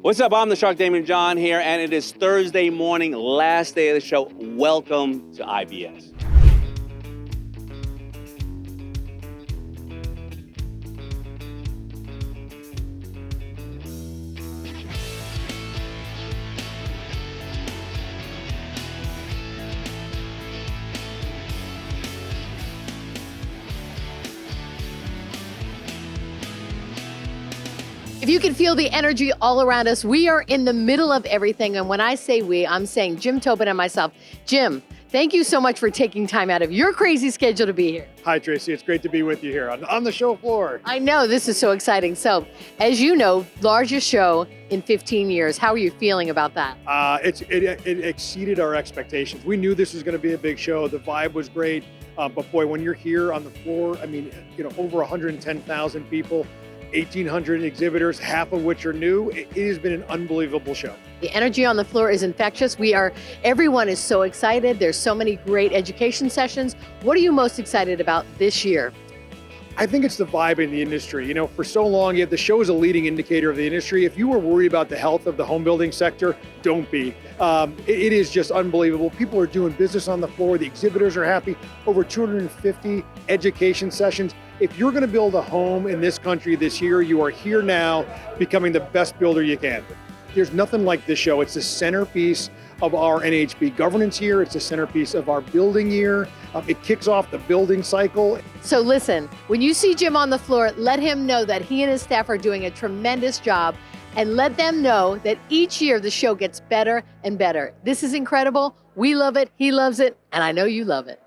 What's up? I'm the Shark Damon John here, and it is Thursday morning, last day of the show. Welcome to IBS. If you can feel the energy all around us, we are in the middle of everything. And when I say we, I'm saying Jim Tobin and myself. Jim, thank you so much for taking time out of your crazy schedule to be here. Hi, Tracy. It's great to be with you here on the show floor. I know, this is so exciting. So, as you know, largest show in 15 years. How are you feeling about that? It exceeded our expectations. We knew this was going to be a big show. The vibe was great. But boy, when you're here on the floor, I mean, over 110,000 people, 1,800 exhibitors, half of which are new. It has been an unbelievable show. The energy on the floor is infectious. Everyone is so excited. There's so many great education sessions. What are you most excited about this year? I think it's the vibe in the industry. For so long, the show is a leading indicator of the industry. If you were worried about the health of the home building sector, don't be. It is just unbelievable. People are doing business on the floor. The exhibitors are happy. Over 250 education sessions. If you're going to build a home in this country this year, you are here now becoming the best builder you can. There's nothing like this show. It's the centerpiece of our NHB governance year. It's the centerpiece of our building year. It kicks off the building cycle. So listen, when you see Jim on the floor, let him know that he and his staff are doing a tremendous job, and let them know that each year the show gets better and better. This is incredible. We love it. He loves it. And I know you love it.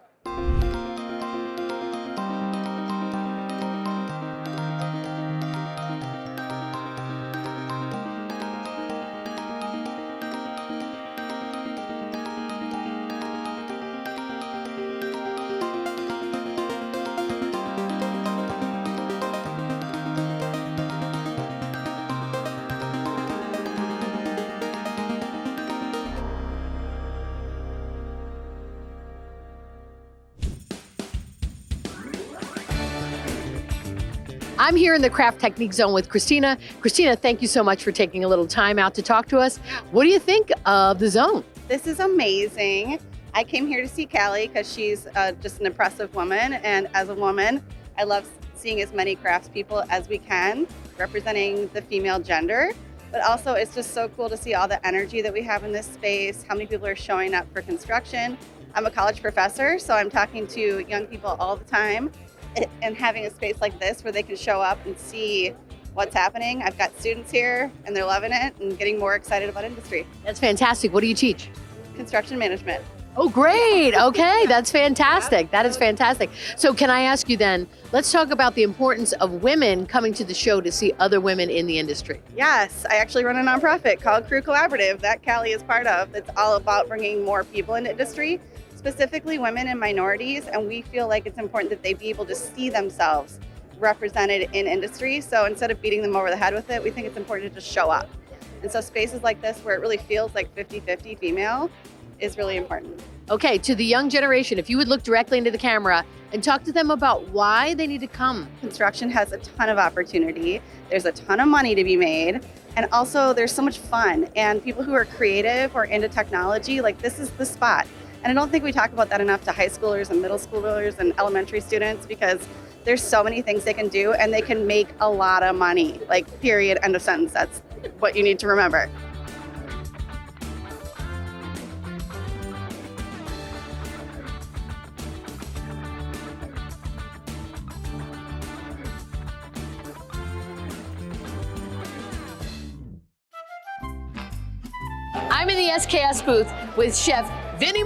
I'm here in the Craft Technique Zone with Christina. Christina, thank you so much for taking a little time out to talk to us. What do you think of the zone? This is amazing. I came here to see Callie because she's just an impressive woman. And as a woman, I love seeing as many craftspeople as we can, representing the female gender. But also, it's just so cool to see all the energy that we have in this space, how many people are showing up for construction. I'm a college professor, so I'm talking to young people all the time. And having a space like this where they can show up and see what's happening. I've got students here and they're loving it and getting more excited about industry. That's fantastic. What do you teach? Construction management. Oh, great. Okay, that's fantastic. That is fantastic. So can I ask you then, let's talk about the importance of women coming to the show to see other women in the industry. Yes, I actually run a nonprofit called Crew Collaborative that Callie is part of. It's all about bringing more people into industry, specifically women and minorities, and we feel like it's important that they be able to see themselves represented in industry. So instead of beating them over the head with it, we think it's important to just show up. And so spaces like this where it really feels like 50-50 female is really important. Okay, to the young generation, if you would look directly into the camera and talk to them about why they need to come. Construction has a ton of opportunity. There's a ton of money to be made. And also there's so much fun, and people who are creative or into technology, like this is the spot. And I don't think we talk about that enough to high schoolers and middle schoolers and elementary students, because there's so many things they can do and they can make a lot of money, like period, end of sentence. That's what you need to remember. I'm in the SKS booth with Chef Vinnie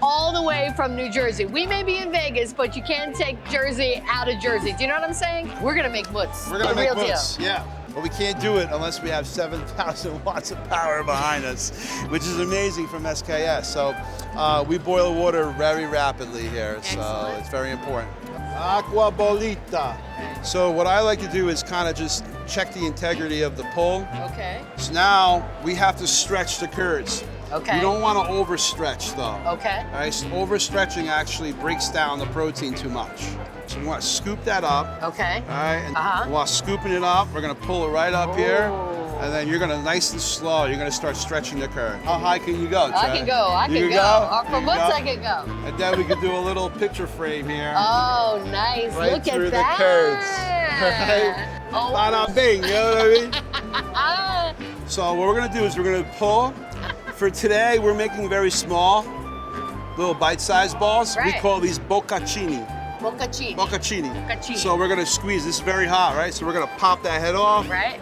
all the way from New Jersey. We may be in Vegas, but you can't take Jersey out of Jersey. Do you know what I'm saying? We're gonna make mutts. We're gonna make real mutts, yeah. But we can't do it unless we have 7,000 watts of power behind us, which is amazing from SKS. So we boil water very rapidly here, so it's very important. Aqua bolita. So what I like to do is kind of just check the integrity of the pull. Okay. So now we have to stretch the curds. Okay. You don't want to overstretch though. Okay. All right, so overstretching actually breaks down the protein too much. So we want to scoop that up. Okay. All right, and while scooping it up, we're gonna pull it right up here. And then you're gonna nice and slow, you're gonna start stretching the curd. How high can you go, Trey? I can go, I can go. Or from what's I can go. And then we can do a little picture frame here. Oh, nice. Right Look through at the that. curds. Right? Oh. Bada bing, you know what I mean? So what we're gonna do is we're gonna pull. For today, we're making very small, little bite-sized balls. Right. We call these bocconcini. Bocconcini. Bocconcini. Bocconcini. So we're gonna squeeze. This is very hot, right? So we're gonna pop that head off. Right.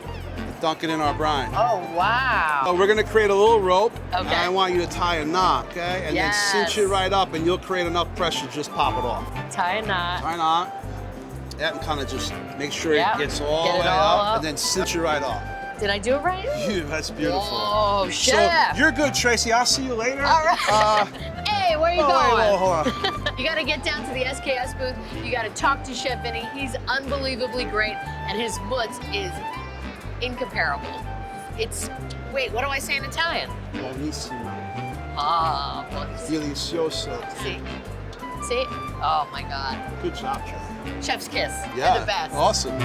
Dunk it in our brine. Oh, wow. So we're gonna create a little rope. Okay. And I want you to tie a knot, okay? And then cinch it right up, and you'll create enough pressure to just pop it off. Tie a knot. Tie a knot. Yeah, and kind of just make sure Yep. it gets all the way all up, up. and then cinch it right off. Did I do it right? Yeah, that's beautiful. Oh, So chef. you're good, Tracy. I'll see you later. All right. Hey, where are you going? Wait, hold on. You got to get down to the SKS booth. You got to talk to Chef Vinnie. He's unbelievably great, and his mozz is incomparable. It's, wait, what do I say in Italian? Buonissimo. Ah, buonissimo. Delicioso. See? See? Oh my God. Good job, Chef. Chef's kiss. Yeah. You're the best. Awesome.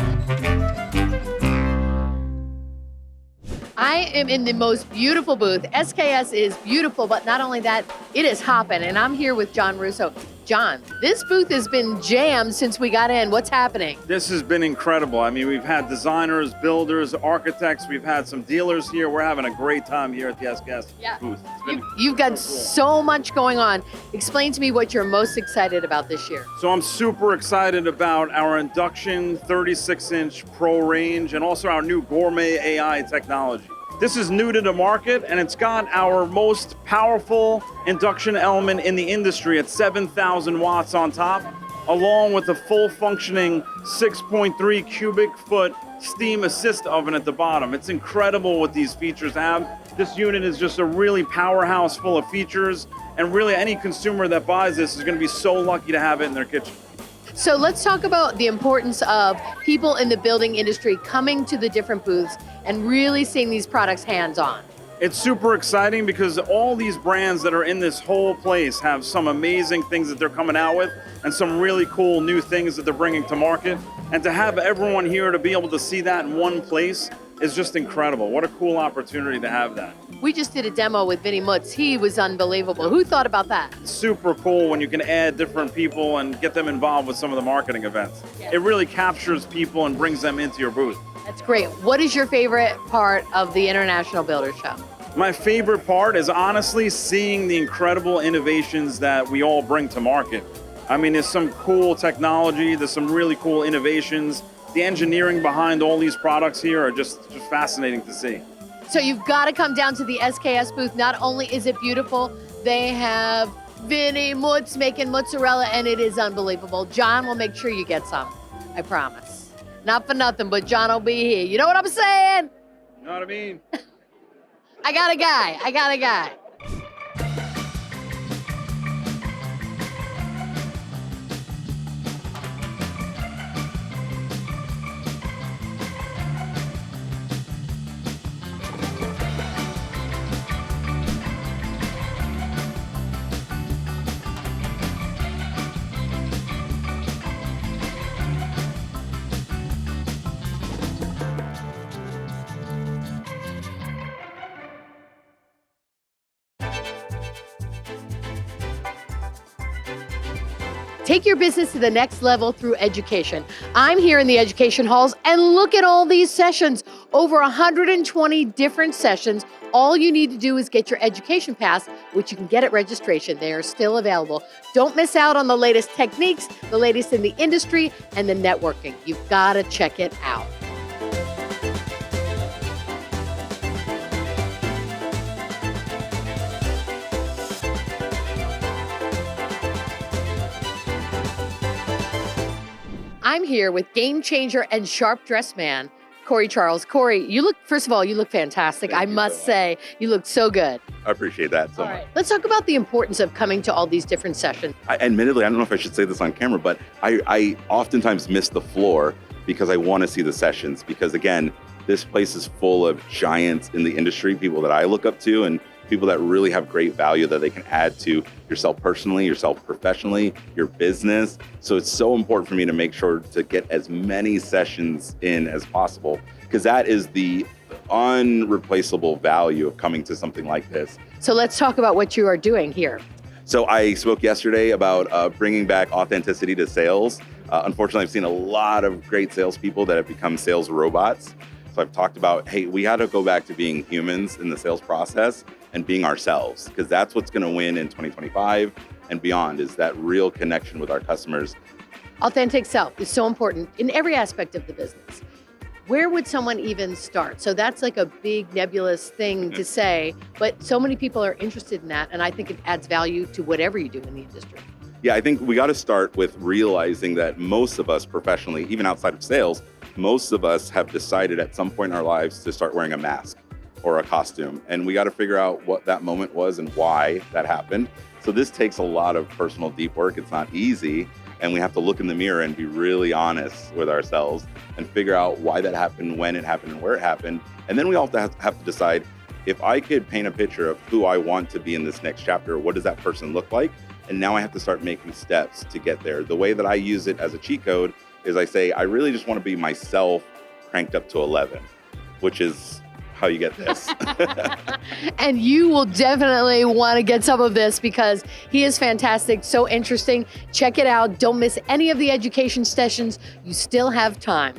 I am in the most beautiful booth. SKS is beautiful, but not only that, it is hopping. And I'm here with John Russo. John, this booth has been jammed since we got in. What's happening? This has been incredible. I mean, we've had designers, builders, architects. We've had some dealers here. We're having a great time here at the SKS booth. It's been You've got so much going on. Explain to me what you're most excited about this year. So I'm super excited about our induction 36-inch Pro range and also our new gourmet AI technology. This is new to the market, and it's got our most powerful induction element in the industry at 7,000 watts on top, along with a full functioning 6.3 cubic foot steam assist oven at the bottom. It's incredible what these features have. This unit is just a really powerhouse full of features, and really any consumer that buys this is going to be so lucky to have it in their kitchen. So let's talk about the importance of people in the building industry coming to the different booths and really seeing these products hands-on. It's super exciting because all these brands that are in this whole place have some amazing things that they're coming out with and some really cool new things that they're bringing to market. And to have everyone here to be able to see that in one place is just incredible. What a cool opportunity to have that. We just did a demo with Vinnie Mutz. He was unbelievable. Who thought about that? It's super cool when you can add different people and get them involved with some of the marketing events. It really captures people and brings them into your booth. That's great. What is your favorite part of the International Builder Show? My favorite part is honestly seeing the incredible innovations that we all bring to market. I mean, there's some cool technology, there's some really cool innovations. The engineering behind all these products here are just fascinating to see. So you've got to come down to the SKS booth. Not only is it beautiful, they have Vinnie Mutz making mozzarella, and it is unbelievable. John will make sure you get some. I promise. Not for nothing, but John will be here. You know what I'm saying? You know what I mean? I got a guy. I got a guy. Take your business to the next level through education. I'm here in the education halls, and look at all these sessions. Over 120 different sessions. All you need to do is get your education pass, which you can get at registration. They are still available. Don't miss out on the latest techniques, the latest in the industry, and the networking. You've got to check it out. I'm here with game changer and sharp dressed man, Corey Charles. Corey, you look, first of all, you look fantastic. I must say, you look so good. I appreciate that so much. Let's talk about the importance of coming to all these different sessions. Admittedly, I don't know if I should say this on camera, but I oftentimes miss the floor because I want to see the sessions because, again, this place is full of giants in the industry, people that I look up to, and people that really have great value that they can add to yourself personally, yourself professionally, your business. So it's so important for me to make sure to get as many sessions in as possible, because that is the unreplaceable value of coming to something like this. So let's talk about what you are doing here. So I spoke yesterday about bringing back authenticity to sales. Unfortunately, I've seen a lot of great salespeople that have become sales robots. So I've talked about, hey, we got to go back to being humans in the sales process and being ourselves, because that's what's going to win in 2025 and beyond, is that real connection with our customers. Authentic self is so important in every aspect of the business. Where would someone even start? So that's like a big nebulous thing to say, but so many people are interested in that, and I think it adds value to whatever you do in the industry. Yeah, I think we got to start with realizing that most of us professionally, even outside of sales, most of us have decided at some point in our lives to start wearing a mask or a costume. And we got to figure out what that moment was and why that happened. So this takes a lot of personal deep work. It's not easy. And we have to look in the mirror and be really honest with ourselves and figure out why that happened, when it happened, and where it happened. And then we also have to decide, if I could paint a picture of who I want to be in this next chapter, what does that person look like? And now I have to start making steps to get there. The way that I use it as a cheat code is I say, I really just want to be myself cranked up to 11, which is how you get this. And you will definitely want to get some of this because he is fantastic, so interesting. Check it out. Don't miss any of the education sessions. You still have time.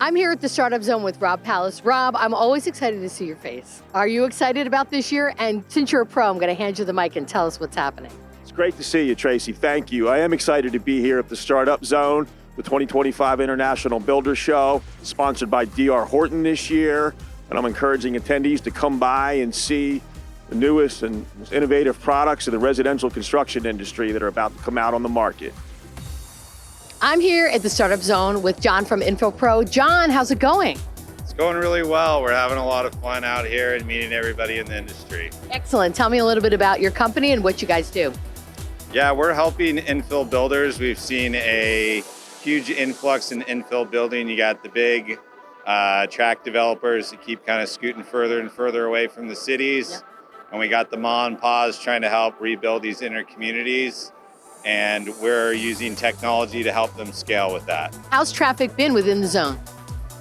I'm here at the Startup Zone with Rob Palace. Rob, I'm always excited to see your face. Are you excited about this year? And since you're a pro, I'm going to hand you the mic and tell us what's happening. It's great to see you, Tracy. Thank you. I am excited to be here at the Startup Zone, the 2025 International Builder Show, sponsored by D.R. Horton this year. And I'm encouraging attendees to come by and see the newest and most innovative products in the residential construction industry that are about to come out on the market. I'm here at the Startup Zone with John from InfoPro. John, how's it going? It's going really well. We're having a lot of fun out here and meeting everybody in the industry. Excellent. Tell me a little bit about your company and what you guys do. Yeah, we're helping infill builders. We've seen a huge influx in infill building. You got the big tract developers that keep kind of scooting further and further away from the cities. Yep. And we got the ma and pa's trying to help rebuild these inner communities. And we're using technology to help them scale with that. How's traffic been within the zone?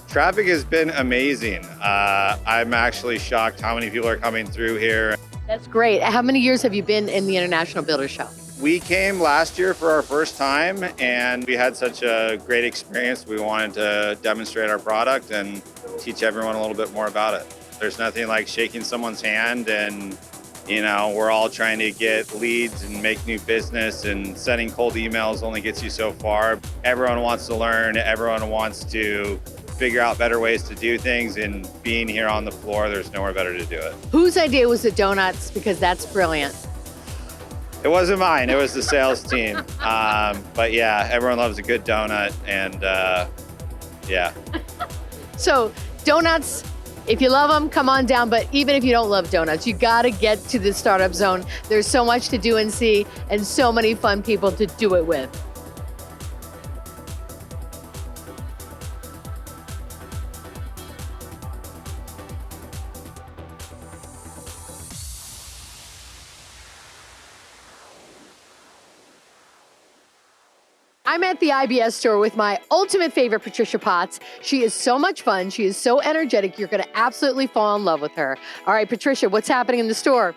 Traffic has been amazing. I'm actually shocked how many people are coming through here. That's great. How many years have you been in the International Builder Show? We came last year for our first time and we had such a great experience. We wanted to demonstrate our product and teach everyone a little bit more about it. There's nothing like shaking someone's hand and we're all trying to get leads and make new business, and sending cold emails only gets you so far. Everyone wants to learn. Everyone wants to figure out better ways to do things, and being here on the floor, there's nowhere better to do it. Whose idea was the donuts? Because that's brilliant. It wasn't mine. It was the sales team. But yeah, everyone loves a good donut, and yeah. So donuts, if you love them, come on down. But even if you don't love donuts, you got to get to the Startup Zone. There's so much to do and see, and so many fun people to do it with. I'm at the IBS store with my ultimate favorite, Patricia Potts. She is so much fun. She is so energetic. You're going to absolutely fall in love with her. All right, Patricia, what's happening in the store?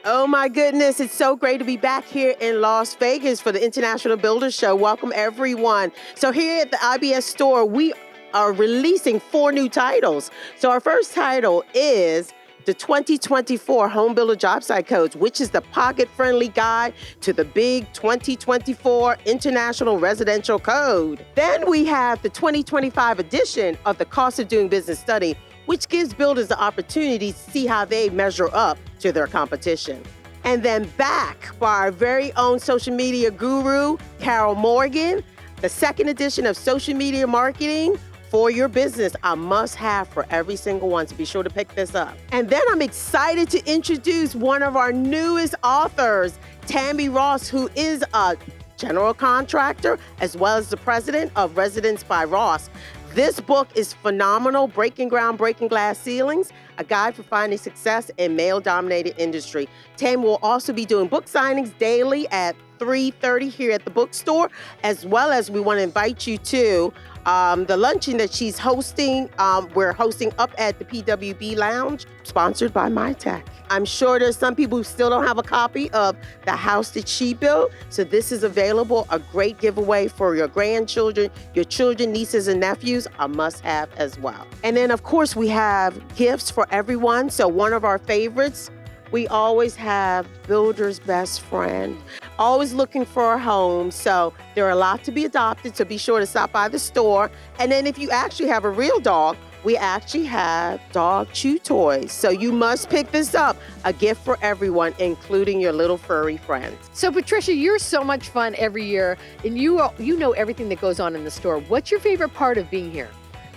Oh my goodness, it's so great to be back here in Las Vegas for the International Builder Show. Welcome everyone. So here at the IBS store, we are releasing 4 new titles. So our first title is the 2024 Home Builder Job Site Codes, which is the pocket-friendly guide to the big 2024 International Residential Code. Then we have the 2025 edition of the Cost of Doing Business Study, which gives builders the opportunity to see how they measure up to to their competition. And then back by our very own social media guru, Carol Morgan, the second edition of Social Media Marketing for Your Business, a must-have for every single one, so be sure to pick this up. And then I'm excited to introduce one of our newest authors, Tammy Ross, who is a general contractor as well as the president of Residence by Ross. This book is phenomenal, Breaking Ground, Breaking Glass Ceilings, a guide for finding success in male-dominated industry. Tammy will also be doing book signings daily at 3:30 here at the bookstore, as well as we want to invite you to the luncheon that she's hosting. We're hosting up at the PWB Lounge, sponsored by MyTech. I'm sure there's some people who still don't have a copy of The House That She Built, so this is available, a great giveaway for your grandchildren, your children, nieces, and nephews, a must-have as well. And then, of course, we have gifts for everyone. So one of our favorites, we always have Builder's Best Friend, always looking for a home. So there are a lot to be adopted, so be sure to stop by the store. And then if you actually have a real dog, we actually have dog chew toys. So you must pick this up, a gift for everyone, including your little furry friends. So Patricia, you're so much fun every year, and you know everything that goes on in the store. What's your favorite part of being here?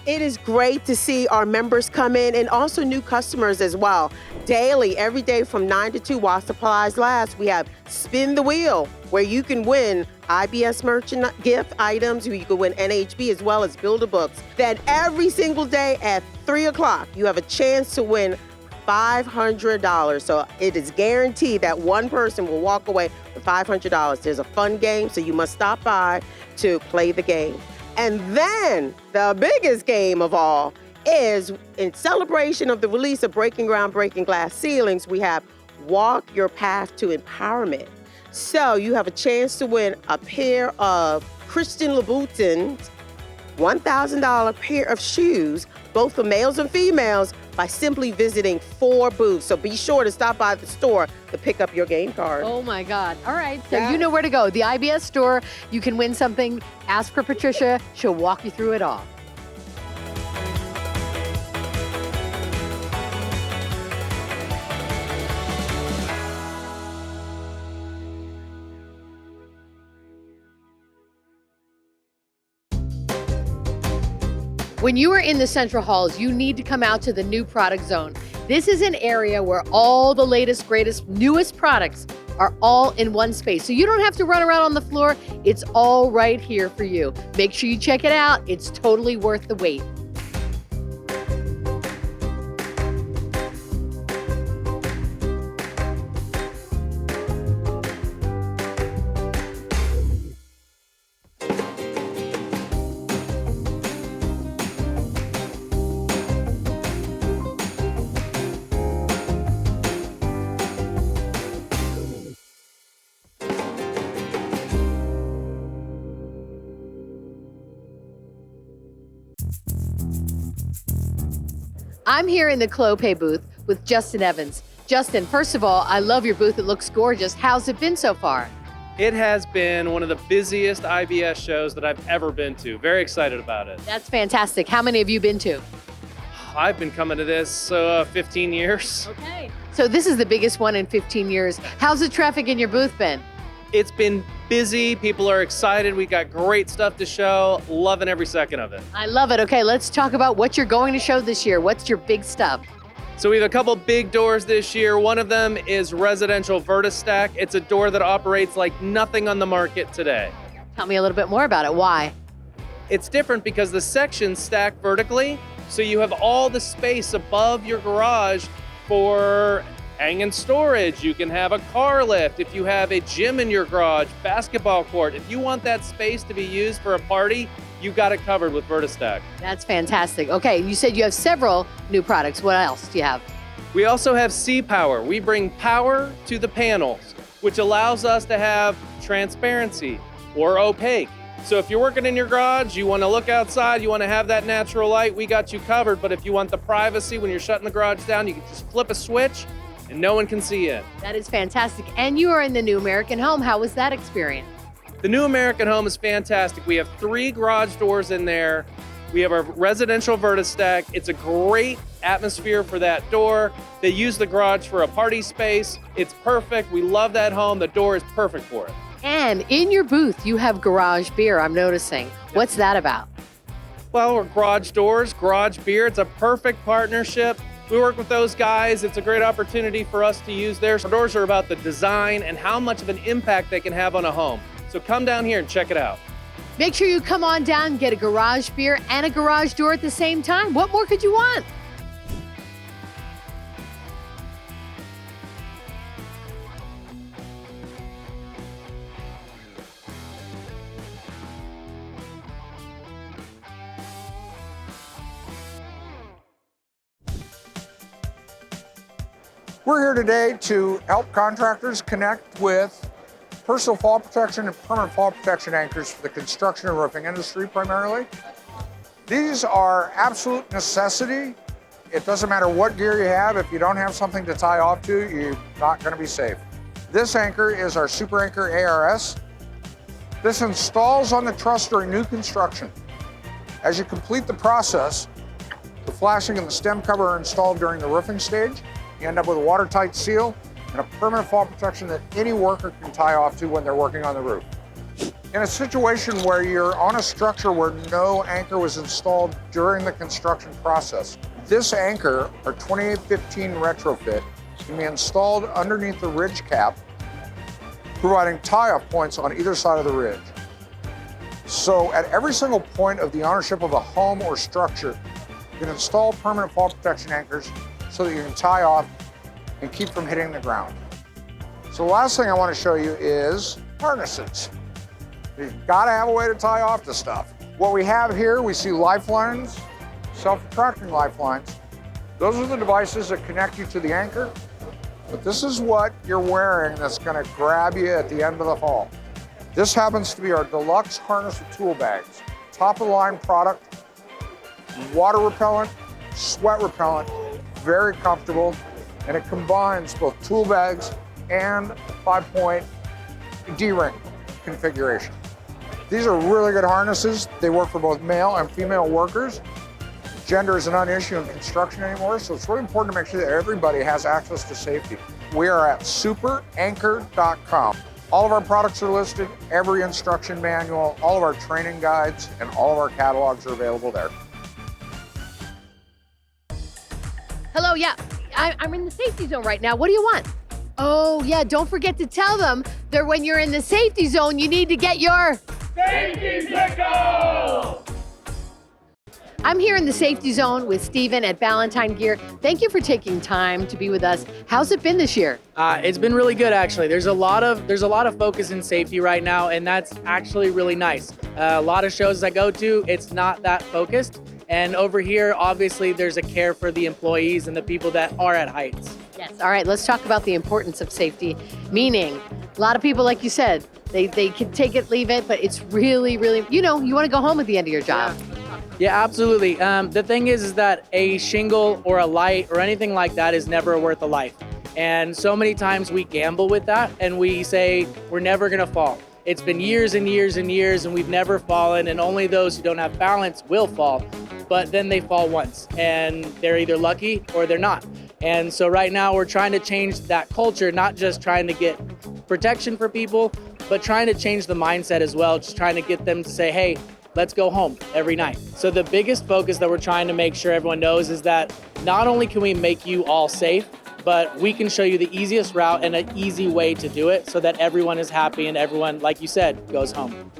It is great to see our members come in and also new customers as well. Daily, every day from 9 to 2 while supplies last, we have Spin the Wheel, where you can win IBS merchant gift items, you can win NHB as well as Builder books. Then every single day at 3 o'clock, you have a chance to win $500. So it is guaranteed that one person will walk away with $500. There's a fun game, so you must stop by to play the game. And then the biggest game of all is, in celebration of the release of Breaking Ground, Breaking Glass Ceilings, we have Walk Your Path to Empowerment. So you have a chance to win a pair of Christian Louboutin's $1,000 pair of shoes, both for males and females, by simply visiting 4 booths. So be sure to stop by the store to pick up your game card. Oh my God. All right. So you know where to go. The IBS store. You can win something. Ask for Patricia. She'll walk you through it all. When you are in the central halls, you need to come out to the new product zone. This is an area where all the latest, greatest, newest products are all in one space. So you don't have to run around on the floor. It's all right here for you. Make sure you check it out. It's totally worth the wait. I'm here in the Clopay booth with Justin Evans. Justin, first of all, I love your booth. It looks gorgeous. How's it been so far? It has been one of the busiest IBS shows that I've ever been to. Very excited about it. That's fantastic. How many have you been to? I've been coming to this 15 years. Okay. So this is the biggest one in 15 years. How's the traffic in your booth been? It's been busy. People are excited. We got great stuff to show. Loving every second of it. I love it. Okay, let's talk about what you're going to show this year. What's your big stuff? So we have a couple big doors this year. One of them is residential VertiStack. It's a door that operates like nothing on the market today. Tell me a little bit more about it. Why? It's different because the sections stack vertically, so you have all the space above your garage for hanging storage. You can have a car lift. If you have a gym in your garage, basketball court, if you want that space to be used for a party, you got it covered with VertiStack. That's fantastic. Okay, you said you have several new products. What else do you have? We also have C-Power. We bring power to the panels, which allows us to have transparency or opaque. So if you're working in your garage, you want to look outside, you want to have that natural light, we got you covered. But if you want the privacy when you're shutting the garage down, you can just flip a switch and no one can see in. That is fantastic. And you are in the new American home. How was that experience? The new American home is fantastic. We have 3 garage doors in there. We have our residential Vertistack. It's a great atmosphere for that door. They use the garage for a party space. It's perfect. We love that home. The door is perfect for it. And in your booth, you have garage beer, I'm noticing. What's that about? Well, we're garage doors, garage beer. It's a perfect partnership. We work with those guys. It's a great opportunity for us to use theirs. Our doors are about the design and how much of an impact they can have on a home. So come down here and check it out. Make sure you come on down and get a garage beer and a garage door at the same time. What more could you want? We're here today to help contractors connect with personal fall protection and permanent fall protection anchors for the construction and roofing industry primarily. These are absolute necessity. It doesn't matter what gear you have, if you don't have something to tie off to, you're not going to be safe. This anchor is our Super Anchor ARS. This installs on the truss during new construction. As you complete the process, the flashing and the stem cover are installed during the roofing stage. You end up with a watertight seal and a permanent fall protection that any worker can tie off to when they're working on the roof. In a situation where you're on a structure where no anchor was installed during the construction process, this anchor, our 2815 retrofit, can be installed underneath the ridge cap, providing tie-off points on either side of the ridge. So at every single point of the ownership of a home or structure, you can install permanent fall protection anchors so that you can tie off and keep from hitting the ground. So the last thing I want to show you is harnesses. You've got to have a way to tie off to stuff. What we have here, we see lifelines, self-retracting lifelines. Those are the devices that connect you to the anchor, but this is what you're wearing that's going to grab you at the end of the haul. This happens to be our deluxe harness with tool bags. Top of the line product, water repellent, sweat repellent, very comfortable, and it combines both tool bags and 5-point D-ring configuration. These are really good harnesses. They work for both male and female workers. Gender is not an issue in construction anymore, so it's really important to make sure that everybody has access to safety. We are at superanchor.com. All of our products are listed, every instruction manual, all of our training guides, and all of our catalogs are available there. Hello, yeah, I'm in the safety zone right now. What do you want? Oh, yeah, don't forget to tell them that when you're in the safety zone, you need to get your safety pickle. I'm here in the safety zone with Steven at Ballantine Gear. Thank you for taking time to be with us. How's it been this year? It's been really good, actually. There's a lot of focus in safety right now, and that's actually really nice. A lot of shows I go to, it's not that focused. And over here, obviously, there's a care for the employees and the people that are at heights. Yes. All right, let's talk about the importance of safety. Meaning, a lot of people, like you said, they can take it, leave it, but it's really, really, you want to go home at the end of your job. Yeah, absolutely. The thing is that a shingle or a light or anything like that is never worth a life. And so many times we gamble with that and we say we're never going to fall. It's been years and years and years and we've never fallen, and only those who don't have balance will fall. But then they fall once and they're either lucky or they're not. And so right now we're trying to change that culture, not just trying to get protection for people, but trying to change the mindset as well, just trying to get them to say, hey, let's go home every night. So the biggest focus that we're trying to make sure everyone knows is that not only can we make you all safe, but we can show you the easiest route and an easy way to do it so that everyone is happy and everyone, like you said, goes home.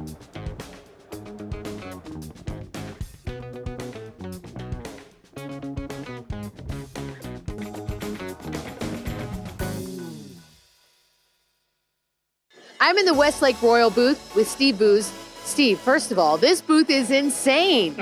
I'm in the Westlake Royal booth with Steve Booth. Steve, first of all, this booth is insane.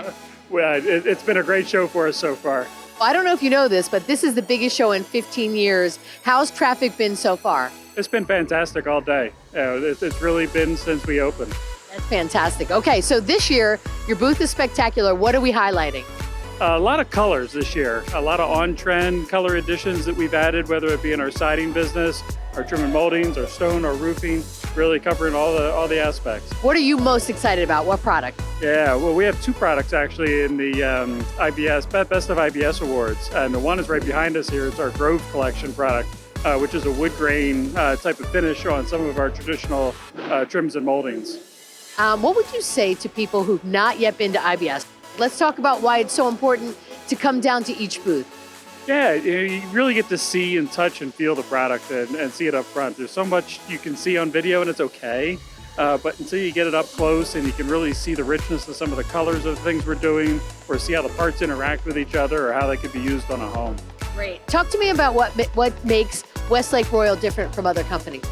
Well, it's been a great show for us so far. I don't know if you know this, but this is the biggest show in 15 years. How's traffic been so far? It's been fantastic all day. It's really been since we opened. That's fantastic. Okay, so this year, your booth is spectacular. What are we highlighting? A lot of colors this year, a lot of on-trend color additions that we've added, whether it be in our siding business, our trim and moldings, our stone, our roofing, really covering all the aspects. What are you most excited about? What product? Yeah, well, we have two products actually in the IBS Best of IBS Awards, and the one is right behind us here. It's our Grove Collection product, which is a wood grain type of finish on some of our traditional trims and moldings. What would you say to people who've not yet been to IBS? Let's talk about why it's so important to come down to each booth. Yeah, you really get to see and touch and feel the product and see it up front. There's so much you can see on video and it's okay, but until you get it up close and you can really see the richness of some of the colors of the things we're doing, or see how the parts interact with each other or how they could be used on a home. Great. Talk to me about what makes Westlake Royal different from other companies.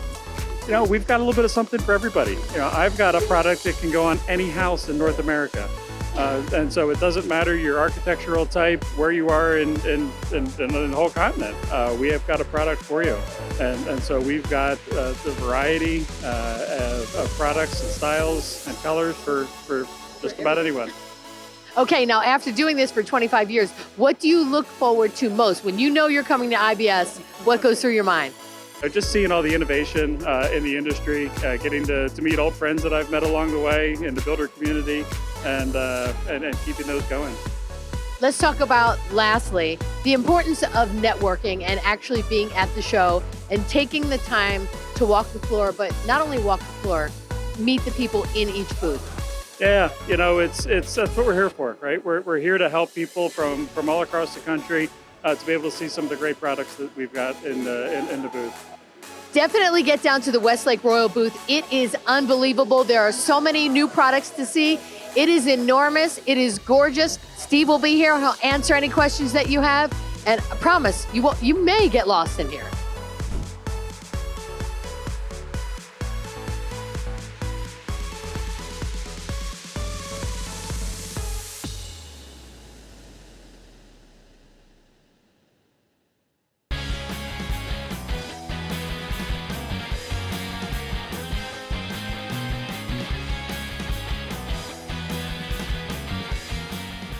You know, we've got a little bit of something for everybody. You know, I've got a product that can go on any house in North America. And so it doesn't matter your architectural type, where you are in the whole continent. We have got a product for you. And so we've got the variety of products and styles and colors for just about anyone. Okay, now after doing this for 25 years, what do you look forward to most? When you know you're coming to IBS, what goes through your mind? Just seeing all the innovation in the industry, getting to meet old friends that I've met along the way in the builder community, and keeping those going. Let's talk about, lastly, the importance of networking and actually being at the show and taking the time to walk the floor, but not only walk the floor, meet the people in each booth. Yeah, you know, it's that's what we're here for, right? We're here to help people from all across the country to be able to see some of the great products that we've got in the booth. Definitely get down to the Westlake Royal booth. It is unbelievable. There are so many new products to see. It is enormous. It is gorgeous. Steve will be here. He'll answer any questions that you have. And I promise, you may get lost in here.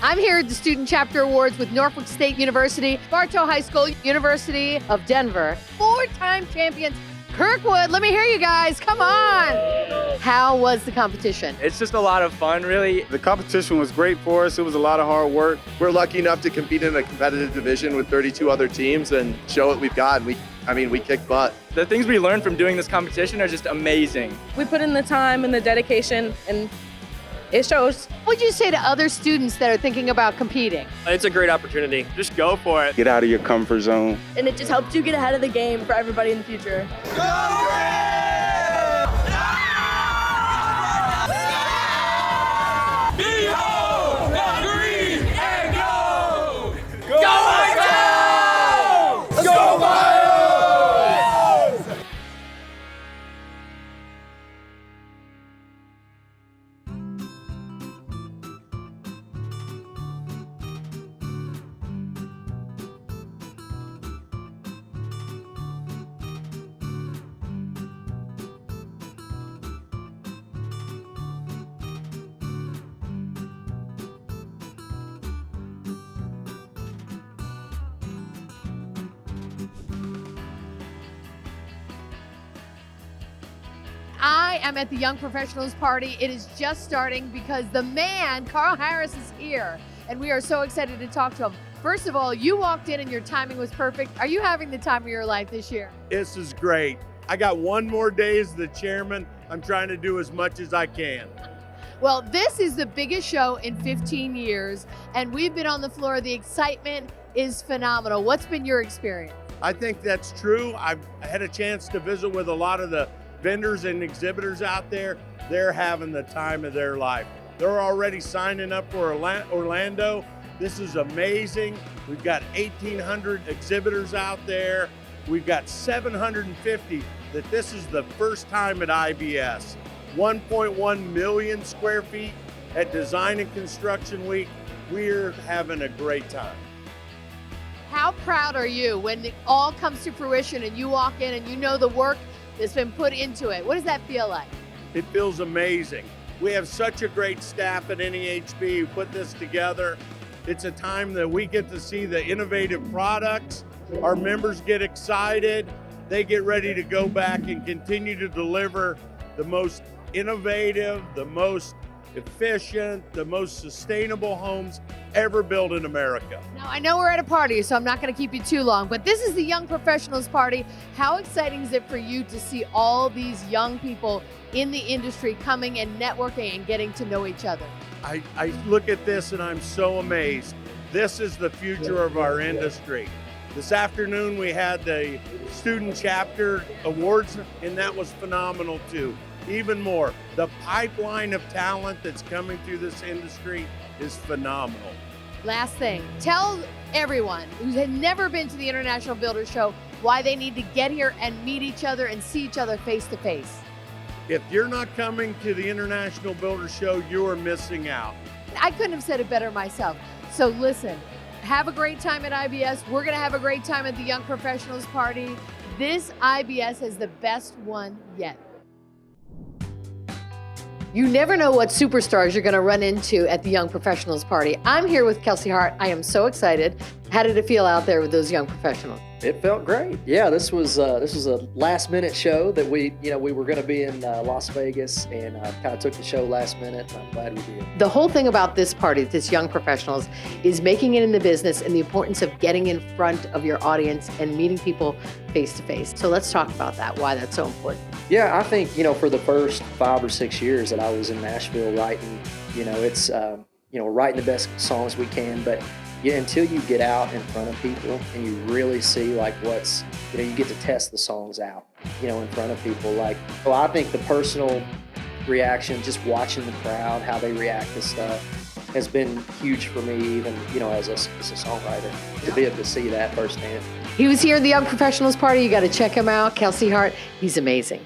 I'm here at the Student Chapter Awards with Norfolk State University, Bartow High School, University of Denver, 4-time champions, Kirkwood. Let me hear you guys, come on. How was the competition? It's just a lot of fun, really. The competition was great for us. It was a lot of hard work. We're lucky enough to compete in a competitive division with 32 other teams and show what we've got. We kicked butt. The things we learned from doing this competition are just amazing. We put in the time and the dedication, and it shows. What would you say to other students that are thinking about competing? It's a great opportunity. Just go for it. Get out of your comfort zone. And it just helps you get ahead of the game for everybody in the future. I am at the Young Professionals Party. It is just starting because the man, Carl Harris, is here, and we are so excited to talk to him. First of all, you walked in and your timing was perfect. Are you having the time of your life this year? This is great. I got one more day as the chairman. I'm trying to do as much as I can. Well, this is the biggest show in 15 years, and we've been on the floor. The excitement is phenomenal. What's been your experience? I think that's true. I've had a chance to visit with a lot of the vendors and exhibitors out there. They're having the time of their life. They're already signing up for Orlando. This is amazing. We've got 1,800 exhibitors out there. We've got 750 that this is the first time at IBS. 1.1 million square feet at Design and Construction Week. We're having a great time. How proud are you when it all comes to fruition and you walk in and you know the work that's been put into it? What does that feel like? It feels amazing. We have such a great staff at NEHB who put this together. It's a time that we get to see the innovative products. Our members get excited. they get ready to go back and continue to deliver the most innovative, the most efficient, the most sustainable homes ever built in America. Now, I know we're at a party, so I'm not going to keep you too long, but this is the Young Professionals Party. How exciting is it for you to see all these young people in the industry coming and networking and getting to know each other? I look at this and I'm so amazed. This is the future of our industry. This afternoon we had the Student Chapter Awards, and that was phenomenal too. Even more, the pipeline of talent that's coming through this industry is phenomenal. Last thing, tell everyone who had never been to the International Builders Show why they need to get here and meet each other and see each other face to face. If you're not coming to the International Builders Show, you are missing out. I couldn't have said it better myself. So listen, have a great time at IBS. We're going to have a great time at the Young Professionals Party. This IBS is the best one yet. You never know what superstars you're going to run into at the Young Professionals Party. I'm here with Kelsey Hart. I am so excited. How did it feel out there with those young professionals? It felt great. Yeah, this was a last-minute show that we were going to be in Las Vegas, and kind of took the show last minute. And I'm glad we did. The whole thing about this party, this Young Professionals, is making it in the business and the importance of getting in front of your audience and meeting people face to face. So let's talk about that, why that's so important. Yeah, I think, for the first 5 or 6 years that I was in Nashville writing, it's, writing the best songs we can, but until you get out in front of people and you really see like what's, you get to test the songs out, in front of people. I think the personal reaction, just watching the crowd, how they react to stuff, has been huge for me, even, as a songwriter, to be able to see that firsthand. He was here at the Young Professionals Party. You got to check him out, Kelsey Hart. He's amazing.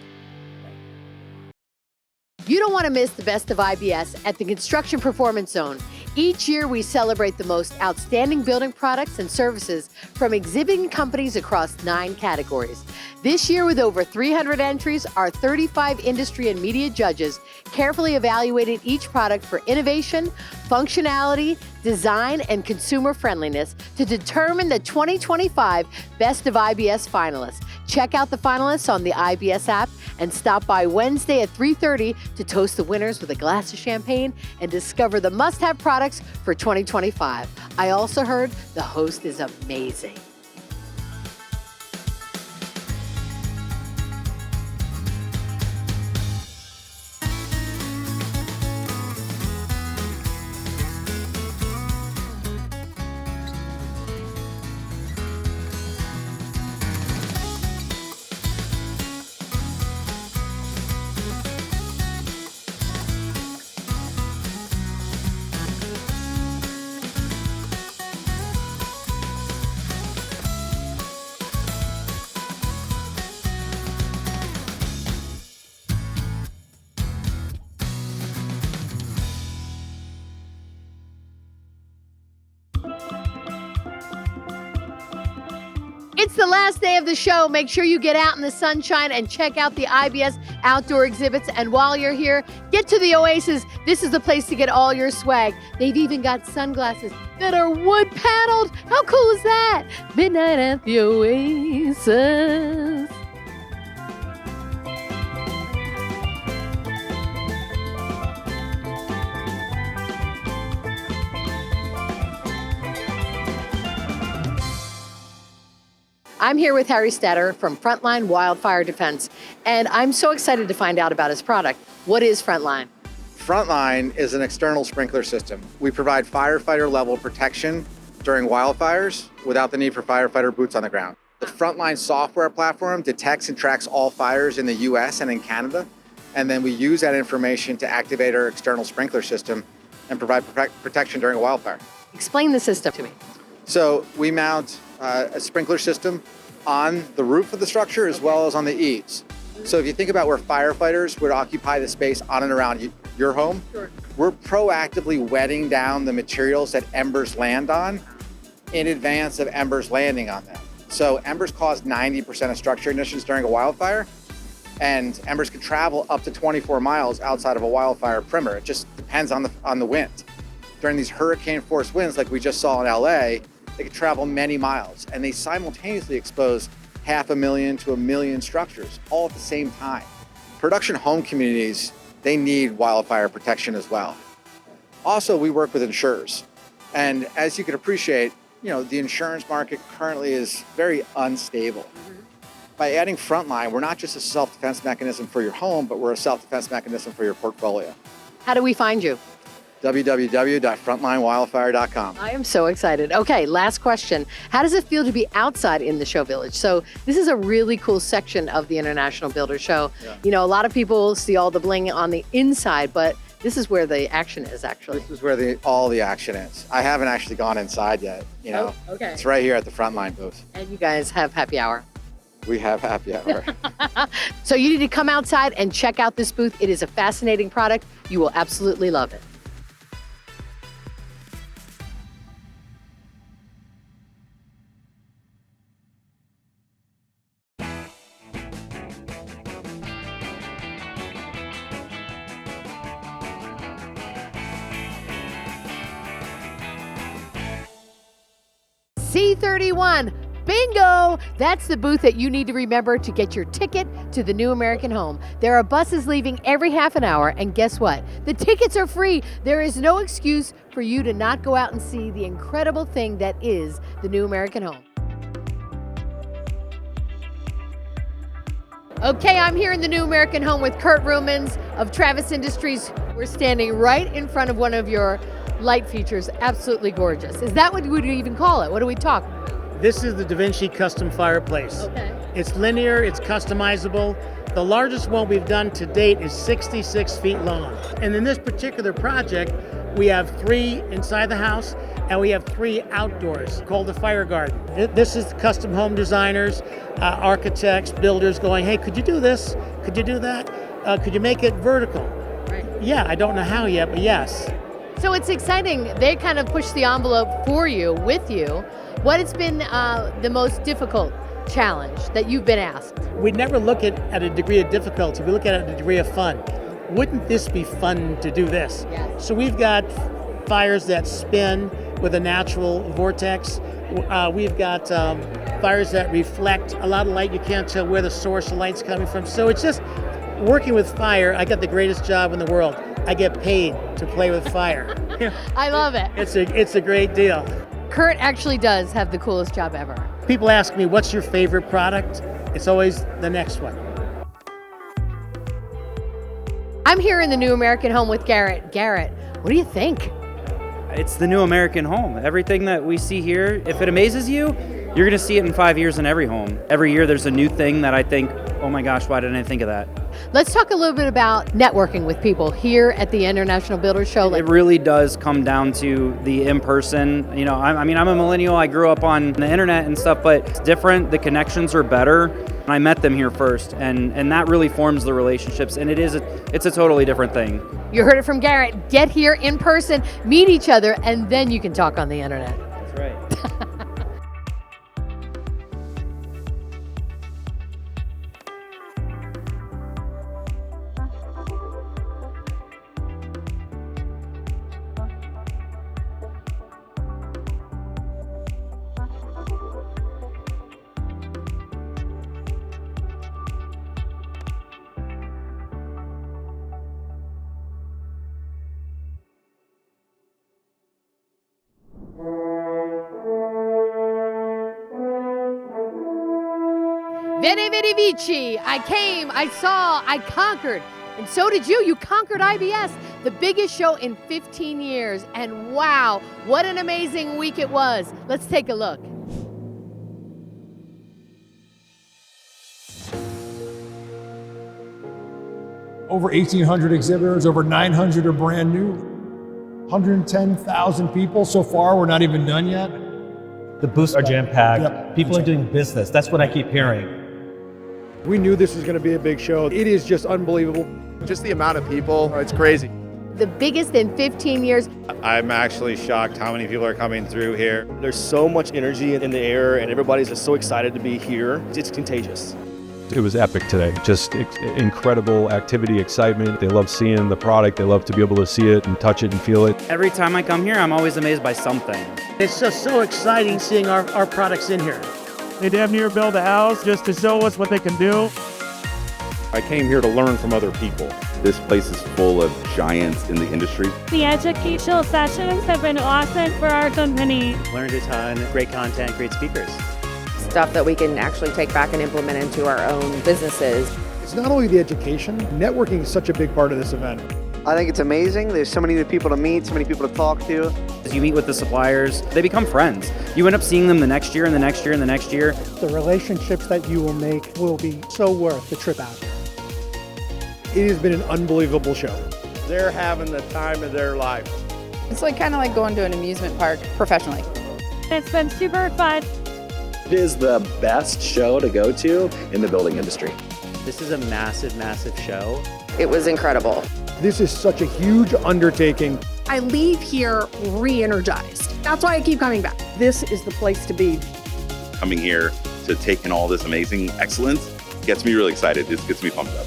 You don't want to miss the best of IBS at the Construction Performance Zone. Each year, we celebrate the most outstanding building products and services from exhibiting companies across 9 categories. This year, with over 300 entries, our 35 industry and media judges carefully evaluated each product for innovation, functionality, design, and consumer friendliness to determine the 2025 Best of IBS finalists. Check out the finalists on the IBS app and stop by Wednesday at 3:30 to toast the winners with a glass of champagne and discover the must-have products for 2025. I also heard the host is amazing. It's the last day of the show. Make sure you get out in the sunshine and check out the IBS outdoor exhibits. And while you're here, get to the Oasis. This is the place to get all your swag. They've even got sunglasses that are wood paneled. How cool is that? Midnight at the Oasis. I'm here with Harry Stetter from Frontline Wildfire Defense, and I'm so excited to find out about his product. What is Frontline? Frontline is an external sprinkler system. We provide firefighter level protection during wildfires without the need for firefighter boots on the ground. The Frontline software platform detects and tracks all fires in the US and in Canada, and then we use that information to activate our external sprinkler system and provide protection during a wildfire. Explain the system to me. So we mount a sprinkler system on the roof of the structure as well as on the eaves. So if you think about where firefighters would occupy the space on and around your home, we're proactively wetting down the materials that embers land on in advance of embers landing on them. So embers cause 90% of structure ignitions during a wildfire, and embers can travel up to 24 miles outside of a wildfire perimeter. It just depends on the wind. During these hurricane force winds like we just saw in LA, they could travel many miles, and they simultaneously expose 500,000 to 1 million structures all at the same time. Production home communities, they need wildfire protection as well. Also, we work with insurers. And as you can appreciate, the insurance market currently is very unstable. By adding Frontline, we're not just a self-defense mechanism for your home, but we're a self-defense mechanism for your portfolio. How do we find you? www.frontlinewildfire.com. I am so excited. Okay, last question. How does it feel to be outside in the show village? So this is a really cool section of the International Builder Show. Yeah. A lot of people see all the bling on the inside, but this is where the action is, actually. This is where all the action is. I haven't actually gone inside yet. Oh, okay. It's right here at the Frontline booth. And you guys have happy hour. We have happy hour. So you need to come outside and check out this booth. It is a fascinating product. You will absolutely love it. C31. Bingo! That's the booth that you need to remember to get your ticket to the new American home. There are buses leaving every half an hour, and guess what? The tickets are free. There is no excuse for you to not go out and see the incredible thing that is the new American home. Okay, I'm here in the new American home with Kurt Rumens of Travis Industries. We're standing right in front of one of your light features. Absolutely gorgeous. Is that what we would even call it? What do we talk about? This is the Da Vinci custom fireplace. Okay. It's linear, it's customizable. The largest one we've done to date is 66 feet long. And in this particular project, we have 3 inside the house and we have 3 outdoors called the Fire Garden. This is custom home designers, architects, builders going, hey, could you do this? Could you do that? Could you make it vertical? Right. Yeah, I don't know how yet, but yes. So it's exciting. They kind of push the envelope for you, with you. What has been the most difficult challenge that you've been asked? We never look at a degree of difficulty. We look at it at a degree of fun. Wouldn't this be fun to do this? Yes. So we've got fires that spin with a natural vortex. We've got fires that reflect a lot of light. You can't tell where the source of light's coming from. So it's just working with fire. I got the greatest job in the world. I get paid to play with fire. I love it. It's a great deal. Kurt actually does have the coolest job ever. People ask me, what's your favorite product? It's always the next one. I'm here in the new American home with Garrett. Garrett, what do you think? It's the new American home. Everything that we see here, if it amazes you, you're going to see it in 5 years in every home. Every year there's a new thing that I think, oh my gosh, why didn't I think of that? Let's talk a little bit about networking with people here at the International Builder Show. It really does come down to the in-person. I'm a millennial. I grew up on the internet and stuff, but it's different. The connections are better. I met them here first, and that really forms the relationships, and it's a totally different thing. You heard it from Garrett. Get here in person, meet each other, and then you can talk on the internet. That's right. Vinnie, Vinnie, Vici. I came, I saw, I conquered. And so did you. You conquered IBS, the biggest show in 15 years. And wow, what an amazing week it was. Let's take a look. Over 1,800 exhibitors, over 900 are brand new. 110,000 people so far. We're not even done yet. The booths are jam-packed. Yep. People are doing business. That's what I keep hearing. We knew this was going to be a big show. It is just unbelievable. Just the amount of people, it's crazy. The biggest in 15 years. I'm actually shocked how many people are coming through here. There's so much energy in the air and everybody's just so excited to be here. It's contagious. It was epic today. Just incredible activity, excitement. They love seeing the product. They love to be able to see it and touch it and feel it. Every time I come here, I'm always amazed by something. It's just so exciting seeing our products in here. They damn near build a house just to show us what they can do. I came here to learn from other people. This place is full of giants in the industry. The educational sessions have been awesome for our company. Learned a ton, great content, great speakers. Stuff that we can actually take back and implement into our own businesses. It's not only the education, networking is such a big part of this event. I think it's amazing. There's so many new people to meet, so many people to talk to. As you meet with the suppliers, they become friends. You end up seeing them the next year and the next year and the next year. The relationships that you will make will be so worth the trip out here. It has been an unbelievable show. They're having the time of their life. It's kind of like going to an amusement park professionally. It's been super fun. It is the best show to go to in the building industry. This is a massive, massive show. It was incredible. This is such a huge undertaking. I leave here re-energized. That's why I keep coming back. This is the place to be. Coming here to take in all this amazing excellence gets me really excited. It gets me pumped up.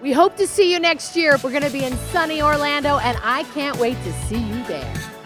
We hope to see you next year. We're going to be in sunny Orlando, and I can't wait to see you there.